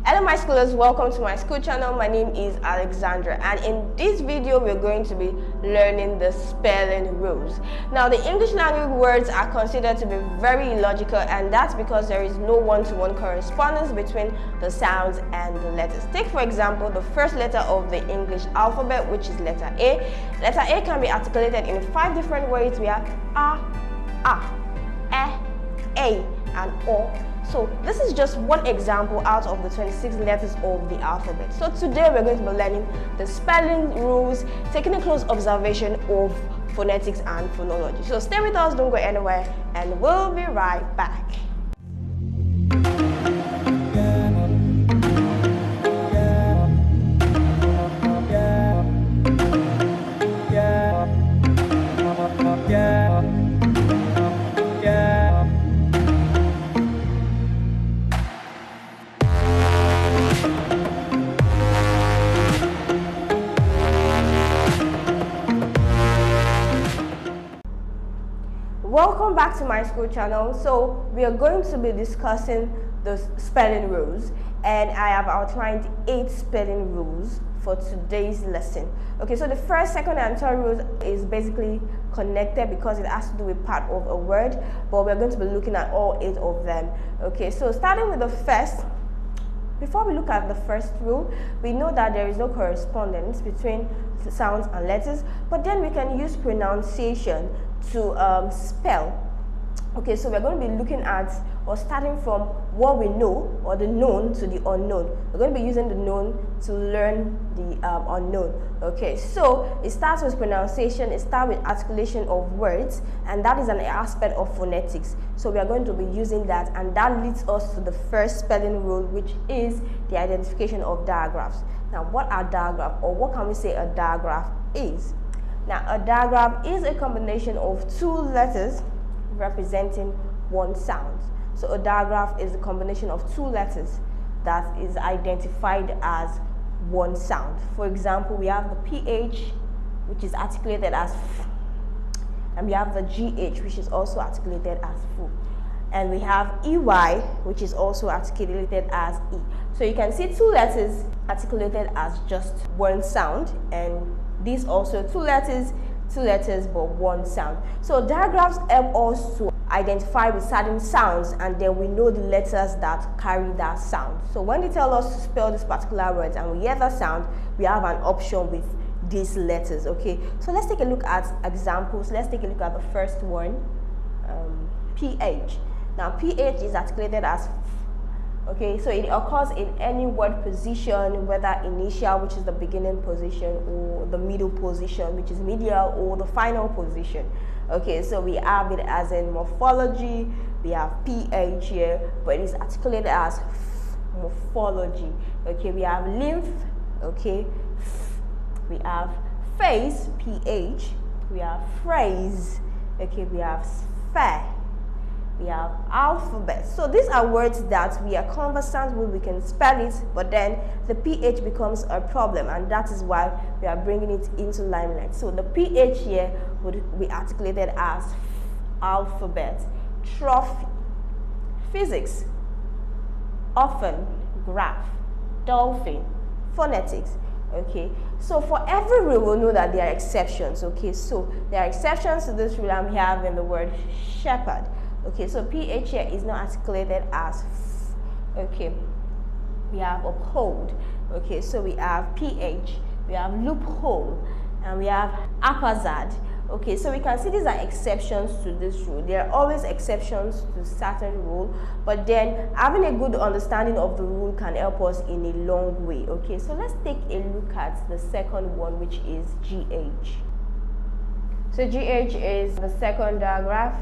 Hello my scholars, welcome to my school channel. My name is Alexandra, and in this video we're going to be learning the spelling rules. Now the English language words are considered to be very illogical, and that's because there is no one-to-one correspondence between the sounds and the letters. Take for example the first letter of the English alphabet, which is letter A. Letter A can be articulated in 5 different ways. We have A, A, and O. So this is just one example out of the 26 letters of the alphabet. So today we're going to be learning the spelling rules, taking a close observation of phonetics and phonology. So stay with us, don't go anywhere, and we'll be right back. Welcome back to my school channel. So we are going to be discussing the spelling rules, and I have outlined 8 spelling rules for today's lesson. Okay, so the first, second, and third rules is basically connected because it has to do with part of a word, but we're going to be looking at all 8 of them. Okay, so starting with the first. Before we look at the first rule, we know that there is no correspondence between the sounds and letters, but then we can use pronunciation to spell. Okay, so we're going to be looking at or starting from what we know, or the known, to the unknown. We're going to be using the known to learn the unknown. Okay, so it starts with pronunciation, it starts with articulation of words, and that is an aspect of phonetics. So we are going to be using that, and that leads us to the first spelling rule, which is the identification of diagraphs. Now, what are diagraphs, or what can we say a diagraph is? Now, a diagram is a combination of 2 letters representing one sound. So a diagraph is a combination of 2 letters that is identified as one sound. For example, we have the PH, which is articulated as F, and we have the GH, which is also articulated as F, and we have EY, which is also articulated as E. So you can see 2 letters articulated as just one sound, and these also 2 letters, but one sound. So diagrams help us to identify with certain sounds, and then we know the letters that carry that sound. So when they tell us to spell this particular word and we hear that sound, we have an option with these letters. Okay, so let's take a look at examples. Let's take a look at the first one, PH. Now PH is articulated as F. Okay, so it occurs in any word position, whether initial, which is the beginning position, or the middle position, which is medial, or the final position. Okay, so we have it as in morphology. We have PH here, but it is articulated as F, morphology. Okay, we have lymph. Okay, F. We have face, PH. We have phrase. Okay, we have sphere. We have alphabet. So these are words that we are conversant with, we can spell it, but then the PH becomes a problem, and that is why we are bringing it into limelight. So the PH here would be articulated as alphabet, trophy, physics, often, graph, dolphin, phonetics. Okay, so for every rule we'll know that there are exceptions. Okay, so there are exceptions to this rule, and we have in the word shepherd. Okay, so PH here is not articulated as F. Okay, we have uphold. Okay, so we have PH, we have loophole, and we have haphazard. Okay, so we can see these are exceptions to this rule. There are always exceptions to certain rule, but then having a good understanding of the rule can help us in a long way. Okay, so let's take a look at the second one, which is GH. So GH is the second diagraph.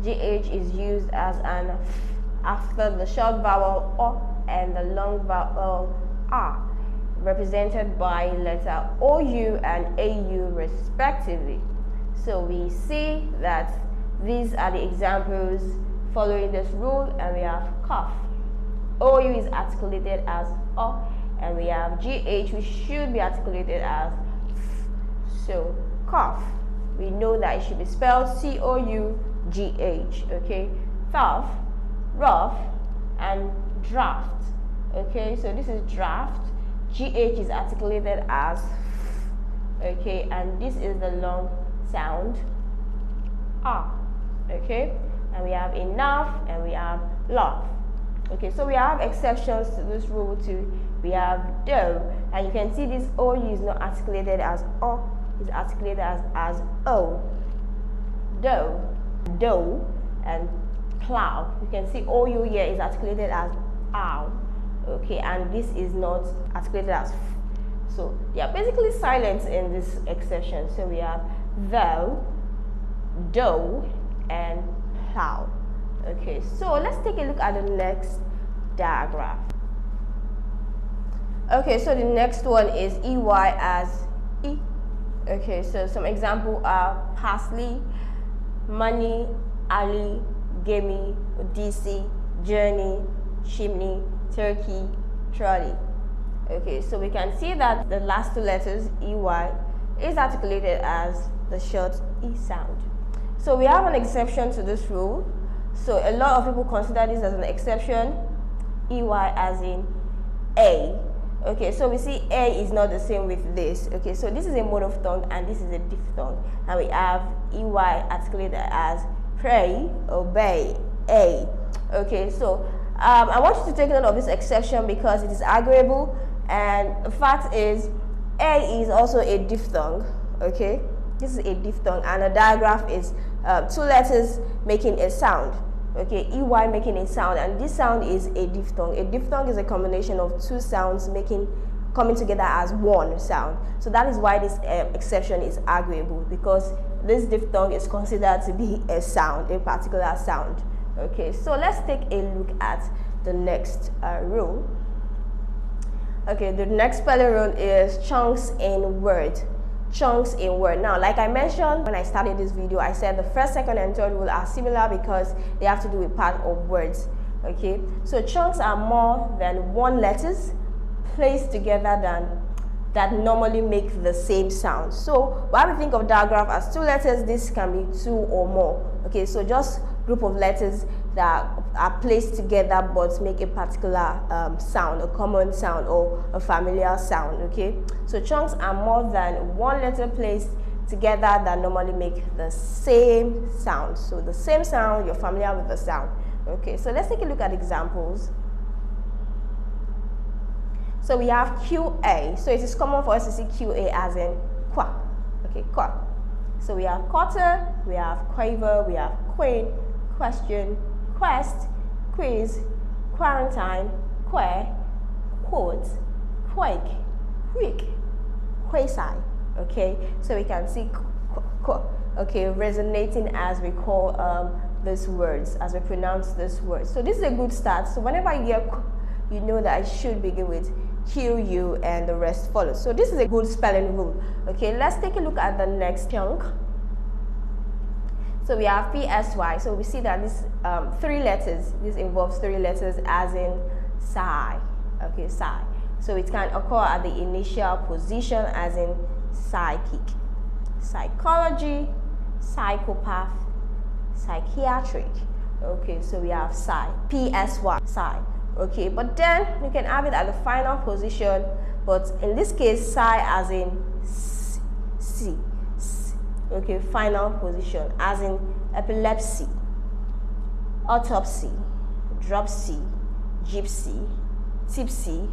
GH is used as an F after the short vowel O and the long vowel A, represented by letter OU and AU respectively. So we see that these are the examples following this rule, and we have cough. OU is articulated as O, and we have GH, which should be articulated as F. So cough, we know that it should be spelled C-O-U-G-H, okay? Tough, rough, and draft. Okay, so this is draft. GH is articulated as f, okay, and this is the long sound R. Okay, and we have enough and we have love. Okay, so we have exceptions to this rule too. We have dough, and you can see this OU is not articulated as O, it's articulated as O. Dough, dough, and plow. You can see OU here is articulated as ow. Okay, and this is not articulated as f. So they are basically silent in this exception. So we have though, dough, and plow. Okay, so let's take a look at the next diagram. Okay, so the next one is EY as E. Okay, so some examples are parsley, money, alley, gimme, DC, journey, chimney, turkey, trolley. Okay, so we can see that the last two letters, EY, is articulated as the short E sound. So we have an exception to this rule. So a lot of people consider this as an exception, EY as in A. Okay, so we see A is not the same with this. Okay, so this is a mode of tongue and this is a diphthong. And we have EY articulated as pray, obey, A. Okay, so I want you to take note of this exception because it is arguable, and the fact is A is also a diphthong. Okay, this is a diphthong, and a digraph is two letters making a sound. Okay, EY making a sound, and this sound is a diphthong. A diphthong is a combination of two sounds coming together as one sound. So that is why this exception is arguable, because this diphthong is considered to be a sound, a particular sound. Okay, so let's take a look at the next rule. Okay, the next spelling rule is chunks in word. Chunks in word. Now, like I mentioned when I started this video, I said the first, second, and third rule are similar because they have to do with part of words. Okay, so chunks are more than one letters placed together that normally make the same sound. So while we think of diagraph as two letters, this can be two or more. Okay, so just group of letters that are placed together but make a particular sound, a common sound or a familiar sound. Okay, so chunks are more than one letter placed together that normally make the same sound. So the same sound, you're familiar with the sound. Okay, so let's take a look at examples. So we have QA. So it is common for us to see QA as in qua. Okay, qua. So we have quarter, we have quaver, we have queen, question, quest, quiz, quarantine, que, quote, quake, quick, quasi. Okay, so we can see okay, resonating as we call these words, as we pronounce these words. So this is a good start. So whenever you hear, you know that I should begin with QU and the rest follows. So this is a good spelling rule. Okay, let's take a look at the next chunk. So we have PSY. So we see that this three letters. This involves three letters, as in psi. Okay, psi. So it can occur at the initial position, as in psychic, psychology, psychopath, psychiatric. Okay, so we have psi, PSY, psi. Okay, but then you can have it at the final position, but in this case, psi as in C. Okay, final position, as in epilepsy, autopsy, dropsy, gypsy, tipsy.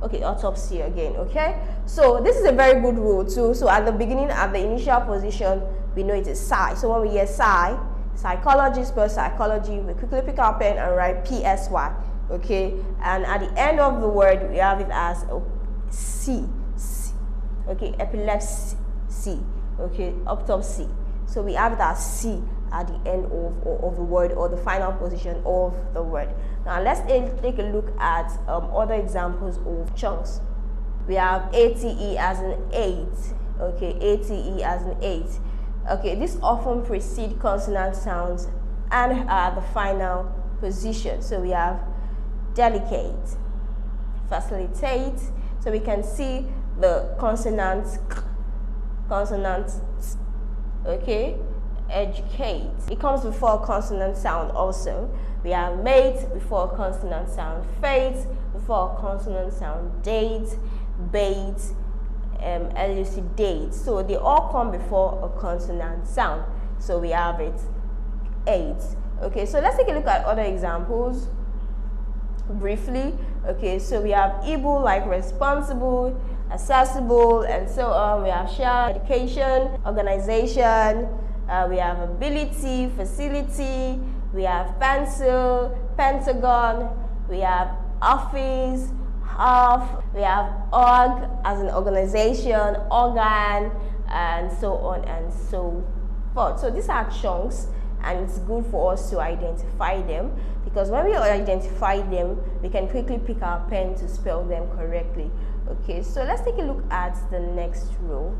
Okay, autopsy again. Okay, so this is a very good rule too. So at the beginning, at the initial position, we know it is psi. So when we hear psi, psychology spells psychology, we quickly pick our pen and write PSY. Okay, and at the end of the word, we have it as C. Okay, epilepsy. Okay, autopsy. So we have it as C at the end of the word, or the final position of the word. Now let's take a look at other examples of chunks. We have ATE as an 8. Okay, ATE as an 8. Okay, this often precedes consonant sounds and are the final position. So we have delicate, facilitate. So we can see the consonants, okay, educate. It comes before a consonant sound also. We have mate before a consonant sound, fate before a consonant sound. Date, bait, elucidate. So they all come before a consonant sound. So we have it 8. Okay, so let's take a look at other examples briefly. Okay, so we have able, like responsible, accessible, and so on. We have share, education, organization, we have ability, facility, we have pencil, pentagon, we have office, half, we have org as an organization, organ, and so on and so forth. So these are chunks, and it's good for us to identify them, because when we identify them, we can quickly pick our pen to spell them correctly. Okay, so let's take a look at the next row.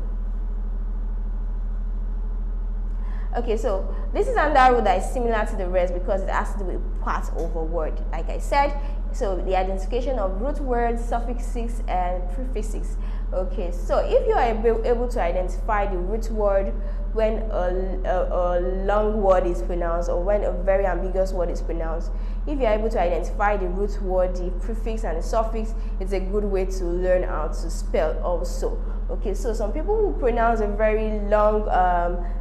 Okay, so this is another row that is similar to the rest because it has to do with part of a word, like I said. So the identification of root words, suffixes, and prefixes. Okay, so if you are able to identify the root word when a long word is pronounced, or when a very ambiguous word is pronounced, if you are able to identify the root word, the prefix, and the suffix, it's a good way to learn how to spell also. Okay, so some people who pronounce a very long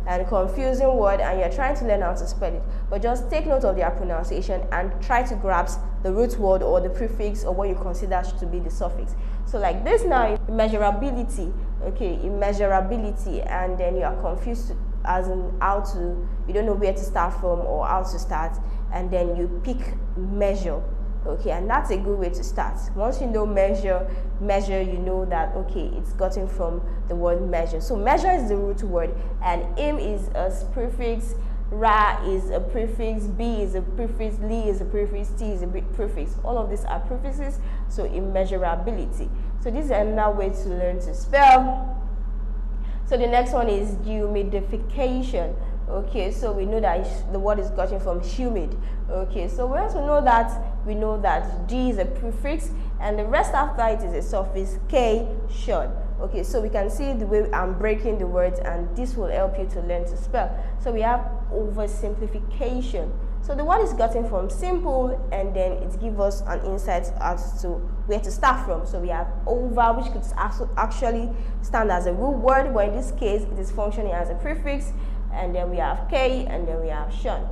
and confusing word, and you're trying to learn how to spell it, but just take note of their pronunciation and try to grasp the root word or the prefix or what you consider to be the suffix. So like this now, immeasurability. Okay, immeasurability, and then you are confused as in how to, you don't know where to start from or how to start, and then you pick measure. Okay, and that's a good way to start. Once you know measure, you know that, okay, it's gotten from the word measure. So measure is the root word, and im is a prefix, ra is a prefix, b is a prefix, li is a prefix, t is a prefix. All of these are prefixes, so immeasurability. So this is another way to learn to spell. So the next one is humidification. Okay, so we know that the word is gotten from humid. Okay, so once we know that d is a prefix, and the rest after it is a suffix, k, short. Okay, so we can see the way I'm breaking the words, and this will help you to learn to spell. So we have oversimplification. So the word is gotten from simple, and then it gives us an insight as to where to start from. So we have over, which could actually stand as a root word, but in this case it is functioning as a prefix, and then we have k, and then we have shun.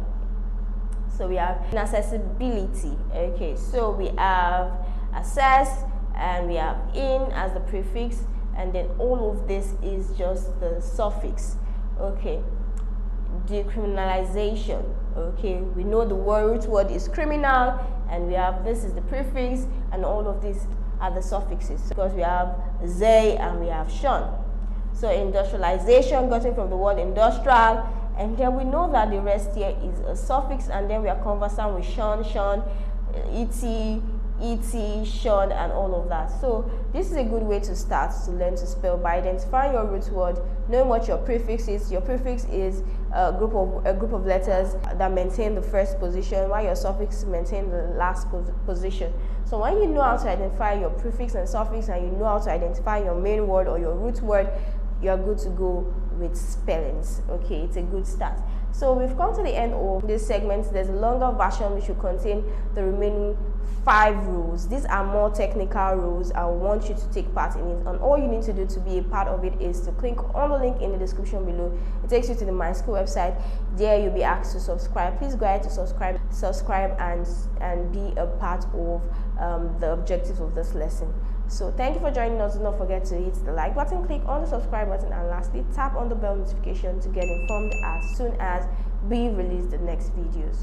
So we have inaccessibility. Okay, so we have access, and we have in as the prefix, and then all of this is just the suffix. Okay, decriminalization. Okay, we know the root word is criminal, and we have this is the prefix, and all of these are the suffixes, because we have they and we have shun. So industrialization, gotten from the word industrial, and then we know that the rest here is a suffix, and then we are conversant with shun, et, shun, and all of that. So this is a good way to start to learn to spell by identifying your root word, knowing what your prefix is. Your prefix is a group of letters that maintain the first position, while your suffix maintain the last position. So when you know how to identify your prefix and suffix, and you know how to identify your main word or your root word, you're good to go with spellings. Okay, it's a good start. So we've come to the end of this segment. There's a longer version which will contain the remaining 5 rules. These are more technical rules. I want you to take part in it, and all you need to do to be a part of it is to click on the link in the description below. It takes you to the My School website. There you'll be asked to subscribe. Please go ahead to subscribe and be a part of the objectives of this lesson. So thank you for joining us. Do not forget to hit the like button, click on the subscribe button, and lastly tap on the bell notification to get informed as soon as we release the next videos.